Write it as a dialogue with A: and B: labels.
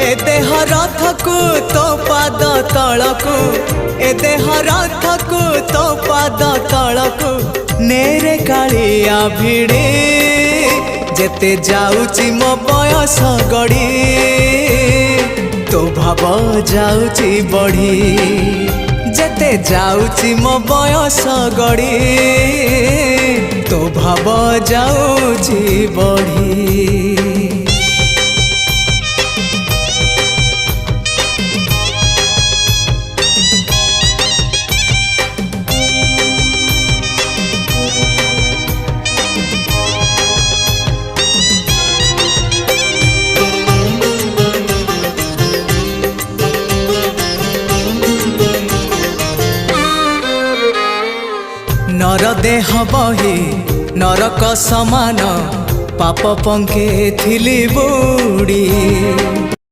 A: ए देह रथकु तो पाद तलकु ए देह रथकु तो पाद तलकु नेरे कालिया भिड़े जेते जाउची मो बयस गड़ी तो भाव जाउची बढ़ी जेते जाउची मो बयस गड़ी तो भाव जाउची बढ़ी। नर देह बही नरक समान पाप पंखे थिली बुड़ी